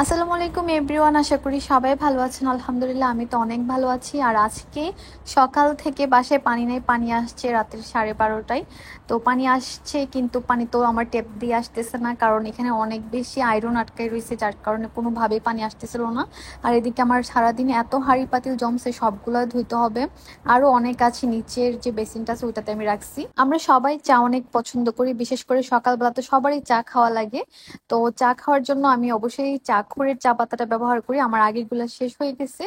আসসালামু আলাইকুম এভরিওয়ান, আশা করি সবাই ভালো আছেন। আলহামদুলিল্লাহ আমি তো অনেক ভালো আছি। আর আজকে সকাল থেকে বাসায় পানি নেই, পানি আসছে রাত্রি 12:30টায়। তো পানি আসছে কিন্তু পানি তো আমার ট্যাপ দিয়ে আসতেছে না, কারণ এখানে অনেক বেশি আয়রন আটকাই রয়েছে, যার কারণে কোনোভাবেই পানি আসতেছিল না। আর এদিকে আমার সারাদিন এত হাঁড়ি পাতিল জমছে, সবগুলো ধুইতে হবে। আরো অনেক আছে, নিচের যে বেসিনটা আছে ওইটাতে আমি রাখছি। আমরা সবাই চা অনেক পছন্দ করি, বিশেষ করে সকালবেলা তো সবারই চা খাওয়া লাগে। তো চা খাওয়ার জন্য আমি অবশ্যই চাকুরের চা পাতাটা ব্যবহার করি। আমার আগেরগুলা শেষ হয়ে গেছে,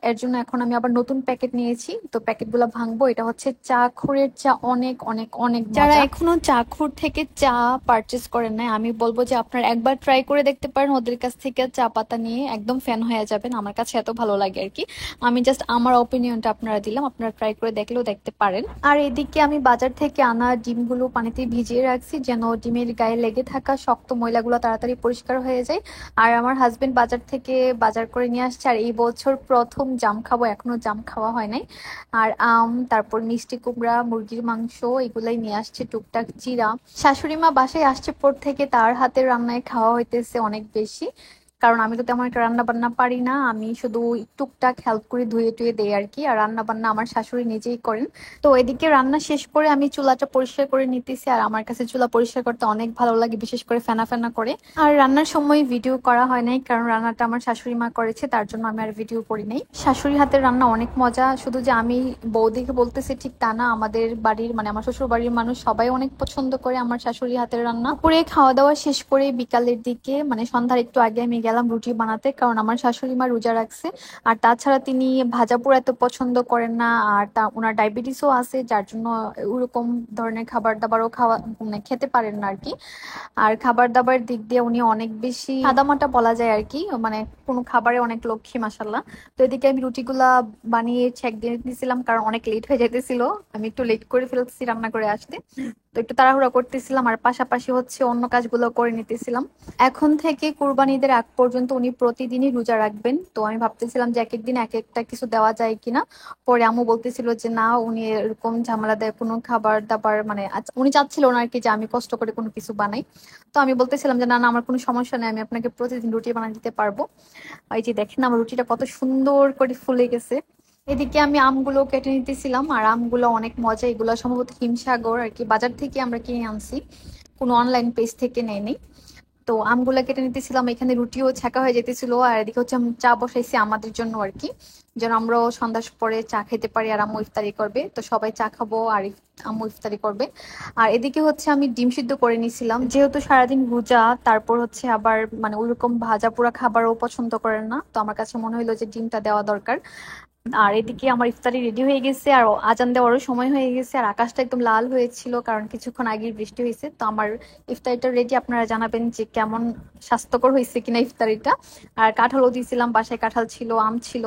এর জন্য এখন আমি আবার নতুন প্যাকেট নিয়েছি। তো প্যাকেটগুলো ভাঙবো। এটা হচ্ছে চাকুরের চা, অনেক অনেক অনেক যারা এখনো চাকুর থেকে চা পারচেস করেন নাই, আমি বলবো যে আপনারা একবার ট্রাই করে দেখতে পারেন। ওদের কাছ থেকে চা পাতা নিয়ে একদম ফ্যান হয়ে যাবেন। আমার কাছে এত ভালো লাগে আর কি। আমি জাস্ট আমার অপিনিয়নটা আপনারা দিলাম, আপনারা ট্রাই করে দেখলেও দেখতে পারেন। আর এদিকে আমি বাজার থেকে আনা ডিমগুলো পানিতে ভিজিয়ে রাখছি, যেন ডিমের গায়ে লেগে থাকা শক্ত ময়লাগুলো তাড়াতাড়ি পরিষ্কার হয়ে যায়। আর আমার হাজবেন্ড বাজার থেকে বাজার করে নিয়ে আসছে, আর এই বছর প্রথম জাম খাবো, এখনো জাম খাওয়া হয় নাই। আর আম, তারপর মিষ্টি কুমড়া, মুরগির মাংস, এগুলাই নিয়ে আসছে, টুকটাক চিড়া। শাশুড়ি মা বাসায় আসছে পর থেকে তার হাতের রান্নায় খাওয়া হইতেছে অনেক বেশি, কারণ আমি তো তেমন একটা রান্না বান্না পারি না। আমি শুধু টুকটাক হেল্প করে ধুয়ে টুয়ে দেই আর কি। আর রান্না বান্না আমার শাশুড়ি নিজেই করেন। তো এদিকে রান্না শেষ করে আমি চুলাটা পরিষ্কার করে নিতেছি। আর আমার কাছে চুলা পরিষ্কার করতে অনেক ভালো লাগে, বিশেষ করে ফেনা ফেনা করে। আর রান্নার সময় ভিডিও করা হয় নাই, কারণ রান্নাটা আমার শাশুড়ি মা করেছে, তার জন্য আমি আর ভিডিও করি নাই। শাশুড়ি হাতের রান্না অনেক মজা, শুধু যে আমি বৌদিকে বলতেছি ঠিক তা না, আমাদের বাড়ির মানে আমার শ্বশুর বাড়ির মানুষ সবাই অনেক পছন্দ করে আমার শাশুড়ি হাতের রান্না। পুরে খাওয়া দাওয়া শেষ করে বিকালের দিকে মানে সন্ধ্যার একটু আগে আমি গেলাম রুটি বানাতে, কারণ আমার শাশুড়ি মা রোজা রাখছে। আর তাছাড়া তিনি ভাজা পোড়া এত পছন্দ করেন না, আর তা ওনার ডায়াবেটিসও আছে, যার জন্য ওরকম ধরনের খাবার দাবারও খাওয়া মানে খেতে পারেন না আর কি। আর খাবার দাবার দিক দিয়ে উনি অনেক বেশি সাদামাটা বলা যায় আর কি, মানে কোনো খাবারে অনেক লক্ষ্মী মাসাল্লাহ। তো এদিকে আমি রুটিগুলা বানিয়ে ছেঁক দিয়ে দিয়েছিলাম, কারণ অনেক লেট হয়ে যেতেছিল। আমি একটু লেট করে ফেলছি রান্না করে আসতে, তো একটু তাড়াহুড়া করতেছিলাম, আর পাশাপাশি হচ্ছে অন্য কাজগুলো করে নিতেছিলাম। এখন থেকে কুরবানি ঈদের আগ পর্যন্ত উনি প্রতিদিনই রোজা রাখবেন। তো আমি ভাবতেছিলাম যে এক একদিন এক একটা কিছু দেওয়া যায় কিনা। পরে আম্মু বলতেছিল যে না, উনি এরকম ঝামেলা দেয় কোনো খাবার দাবার মানে উনি চাচ্ছিল না আর কি যে আমি কষ্ট করে কোনো কিছু বানাই। তো আমি বলতেছিলাম যে না না, আমার কোনো সমস্যা নেই, আমি আপনাকে প্রতিদিন রুটি বানিয়ে দিতে পারবো। এই যে দেখেন আমার রুটিটা কত সুন্দর করে ফুলে গেছে। এদিকে আমি আমগুলো কেটে নিতেছিলাম, আর আমগুলো অনেক মজা, এগুলো সম্ভবত হিমসাগর আর কি, বাজার থেকে আমরা কিনে আনছি, কোনো অনলাইন পেজ থেকে নেই। তো আমগুলা কেটে নিতেছিলাম, এখানে রুটিও ছাকা হয়ে যেতেছিল। আর এদিকে হচ্ছে আমি চা বসাইছি আমাদের জন্য আর কি, যেন আমরাও সন্ধ্যার পরে চা খেতে পারি। আর আম্মু ইফতারি করবে, তো সবাই চা খাবো আর আম্মু ইফতারি করবে। আর এদিকে হচ্ছে আমি ডিম সিদ্ধ করে নিছিলাম, যেহেতু সারাদিন রোজা, তারপর হচ্ছে আবার মানে ওইরকম ভাজা পোড়া খাবারও পছন্দ করেন না, তো আমার কাছে মনে হলো যে ডিমটা দেওয়া দরকার। আর এদিকে আমার ইফতারি রেডি হয়ে গেছে, আর আজান দেওয়ারও সময় হয়ে গেছে, আর আকাশটা একদম লাল হয়েছিল, কারণ কিছুক্ষণ আগে বৃষ্টি হয়েছে। তো আমার ইফতারিটা রেডি, আপনারা জানাবেন যে কেমন স্বাস্থ্যকর হয়েছে কিনা ইফতারিটা। আর কাঁঠালও দিয়েছিলাম, বাসায় কাঁঠাল ছিল, আম ছিল।